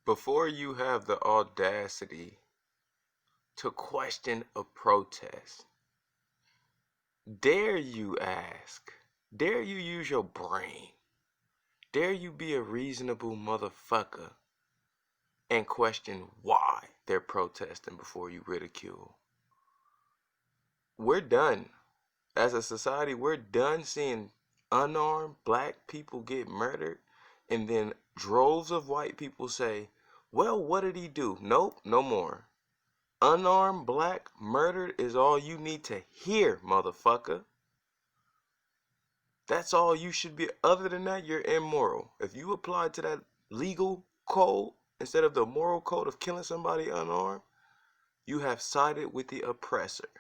Before you have the audacity to question a protest, dare you ask, dare you use your brain, dare you be a reasonable motherfucker and question why they're protesting before you ridicule. We're done. As a society, we're done seeing unarmed black people get murdered and then droves of white people say, well, what did he do? Nope, no more. Unarmed black murdered is all you need to hear, motherfucker. That's all you should be. Other than that, you're immoral. If you apply to that legal code instead of the moral code of killing somebody unarmed, you have sided with the oppressor.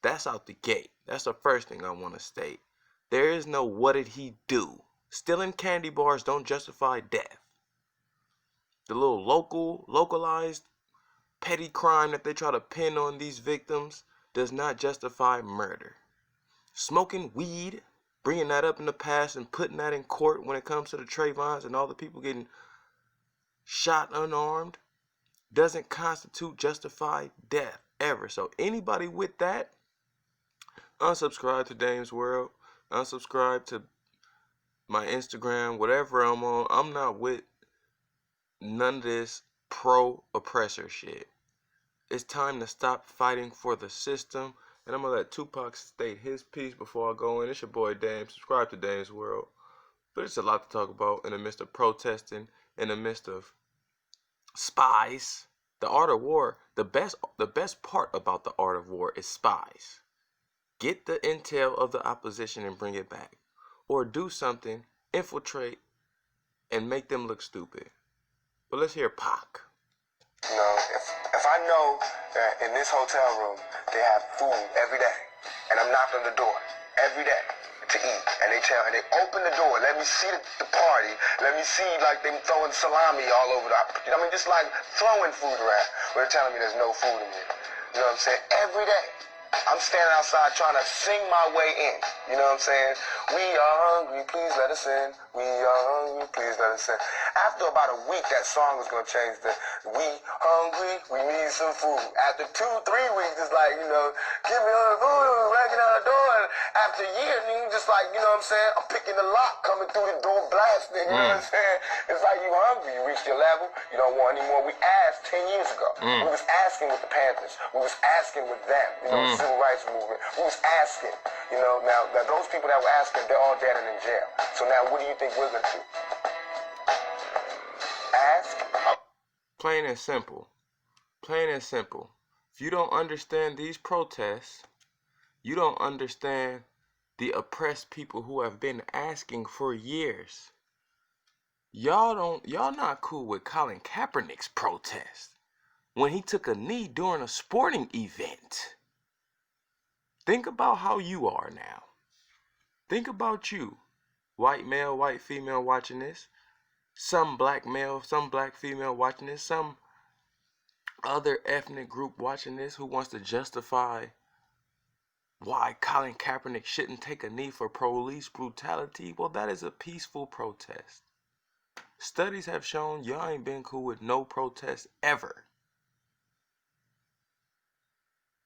That's out the gate. That's the first thing I want to state. There is no what did he do. Stealing candy bars don't justify death. The little localized petty crime that they try to pin on these victims does not justify murder. Smoking weed, bringing that up in the past and putting that in court when it comes to the Trayvons and all the people getting shot unarmed doesn't constitute justified death ever. So anybody with that, unsubscribe to Dame's World, unsubscribe to my Instagram, whatever I'm on. I'm not with none of this pro-oppressor shit. It's time to stop fighting for the system. And I'm going to let Tupac state his piece before I go in. It's your boy Dame. Subscribe to Dame's World. But it's a lot to talk about in the midst of protesting, in the midst of spies. The art of war, the best part about the art of war is spies. Get the intel of the opposition and bring it back. Or do something, infiltrate, and make them look stupid. But let's hear Pac. You know, if I know that in this hotel room they have food every day, and I'm knocking on the door every day to eat, and they open the door, let me see the party, let me see like them throwing salami all over just like throwing food around, but they're telling me there's no food in here. You know what I'm saying? Every day. I'm standing outside trying to sing my way in. You know what I'm saying? We are hungry, please let us in. We are hungry, please let us in. After about a week, that song was going to change to we hungry, we need some food. After 2-3 weeks, it's like, give me all the food, racking out the door. And after a year, you just like, you know what I'm saying? I'm picking the lock, coming through the door, blasting. You know what I'm saying? It's like you hungry, you reached your level, you don't want any more. We asked 10 years ago. We was asking with the Panthers. We was asking with them. The civil rights movement. We was asking. Now those people that were asking, they're all dead and in jail. So now what do you think we're going to do? Ask? Plain and simple. Plain and simple. If you don't understand these protests, you don't understand the oppressed people who have been asking for years. Y'all not cool with Colin Kaepernick's protest when he took a knee during a sporting event. Think about how you are now. Think about you, white male, white female watching this, some black male, some black female watching this, some other ethnic group watching this who wants to justify why Colin Kaepernick shouldn't take a knee for police brutality. Well, that is a peaceful protest. Studies have shown y'all ain't been cool with no protest ever.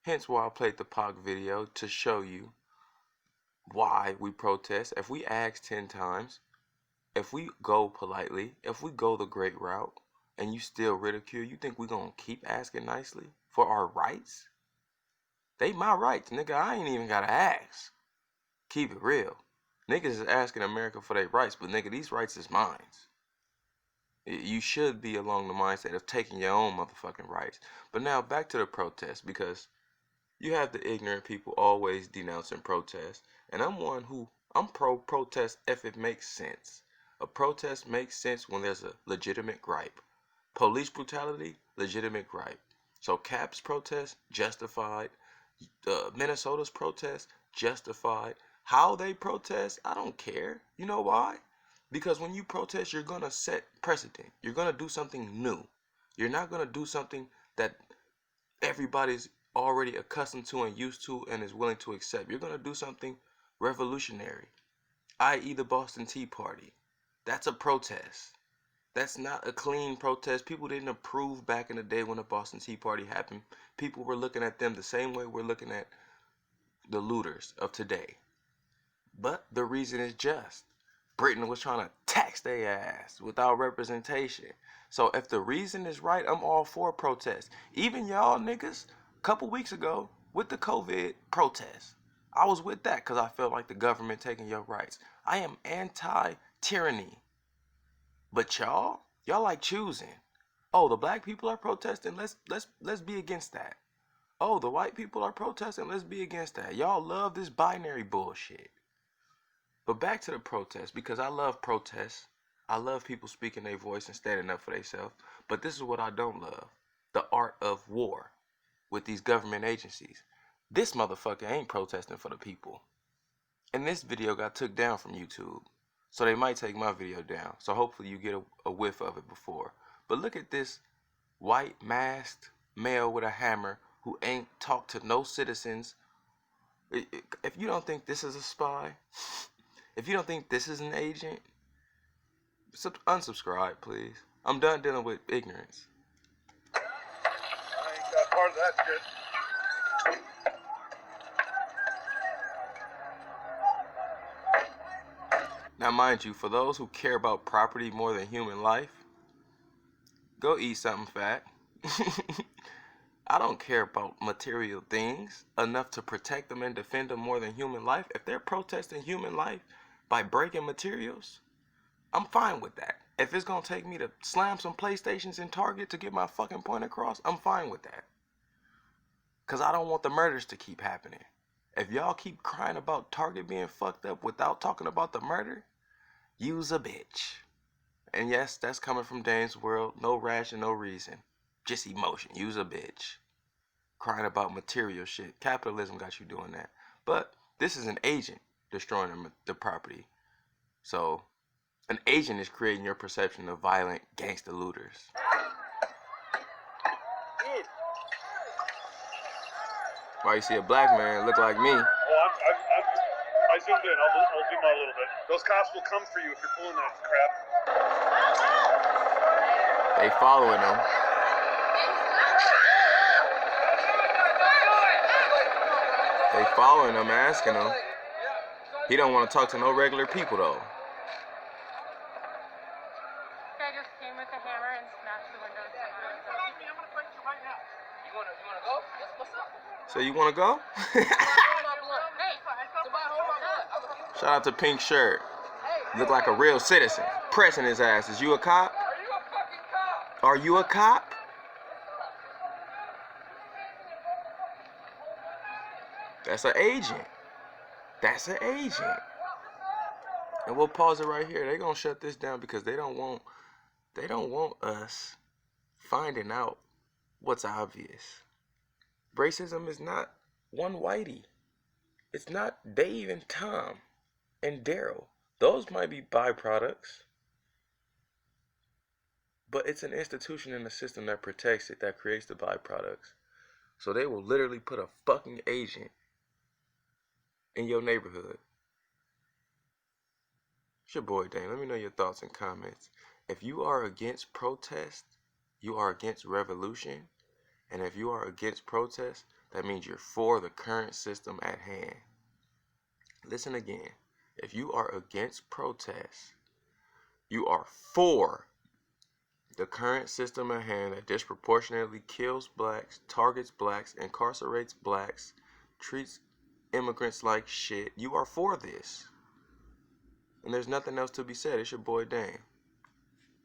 Hence why I played the Pac video to show you why we protest. If we ask 10 times, if we go politely, if we go the great route, and you still ridicule, you think we gonna keep asking nicely for our rights? They my rights, nigga. I ain't even gotta ask. Keep it real. Niggas is asking America for their rights, but nigga, these rights is mine. You should be along the mindset of taking your own motherfucking rights. But now back to the protest, because you have the ignorant people always denouncing protest, and I'm pro-protest if it makes sense. A protest makes sense when there's a legitimate gripe. Police brutality, legitimate gripe. So Cap's protest, justified. Minnesota's protest, justified. How they protest, I don't care. You know why? Because when you protest, you're going to set precedent. You're going to do something new. You're not going to do something that everybody's already accustomed to and used to and is willing to accept. You're going to do something revolutionary, i.e. the Boston Tea Party. That's a protest. That's not a clean protest. People didn't approve back in the day when the Boston Tea Party happened. People were looking at them the same way we're looking at the looters of today. But the reason is just. Britain was trying to tax their ass without representation. So if the reason is right, I'm all for protest. Even y'all niggas, a couple weeks ago, with the COVID protest, I was with that because I felt like the government taking your rights. I am anti-tyranny. But y'all like choosing. Oh, the black people are protesting. Let's be against that. Oh, the white people are protesting. Let's be against that. Y'all love this binary bullshit. But back to the protest, because I love protests. I love people speaking their voice and standing up for themselves. But this is what I don't love. The art of war with these government agencies. This motherfucker ain't protesting for the people. And this video got took down from YouTube. So they might take my video down. So hopefully you get a whiff of it before. But look at this white masked male with a hammer who ain't talked to no citizens. If you don't think this is a spy, if you don't think this is an agent, unsubscribe, please. I'm done dealing with ignorance. I ain't got part of that good. Now, mind you, for those who care about property more than human life, go eat something fat. I don't care about material things enough to protect them and defend them more than human life. If they're protesting human life by breaking materials, I'm fine with that. If it's gonna take me to slam some PlayStations in Target to get my fucking point across, I'm fine with that. Cause I don't want the murders to keep happening. If y'all keep crying about Target being fucked up without talking about the murder, you's a bitch. And yes, that's coming from Dane's world. No ration, no reason. Just emotion. You's a bitch. Crying about material shit. Capitalism got you doing that. But this is an agent destroying the property. So, an agent is creating your perception of violent gangster looters. Why you see a black man look like me? Oh, I zoomed in. I'll zoom out a little bit. Those cops will come for you if you're pulling that crap. They following him. They following him, asking him. He don't want to talk to no regular people though. I just came with a hammer and smashed the windows. I'm gonna break you right now. You wanna go? Yes, what's up? So you want to go? Shout out to Pink Shirt. Look like a real citizen. Pressing his ass. Is you a cop? Are you a fucking cop? Are you a cop? That's an agent. That's an agent. And we'll pause it right here. They're gonna shut this down because they don't want us finding out what's obvious. Racism is not one whitey. It's not Dave and Tom and Daryl. Those might be byproducts. But it's an institution and a system that protects it, that creates the byproducts. So they will literally put a fucking agent in your neighborhood. It's your boy Dane. Let me know your thoughts and comments. If you are against protest, you are against revolution. And if you are against protest, that means you're for the current system at hand. Listen again. If you are against protest, you are for the current system at hand that disproportionately kills blacks, targets blacks, incarcerates blacks, treats immigrants like shit. You are for this. And there's nothing else to be said. It's your boy Dane.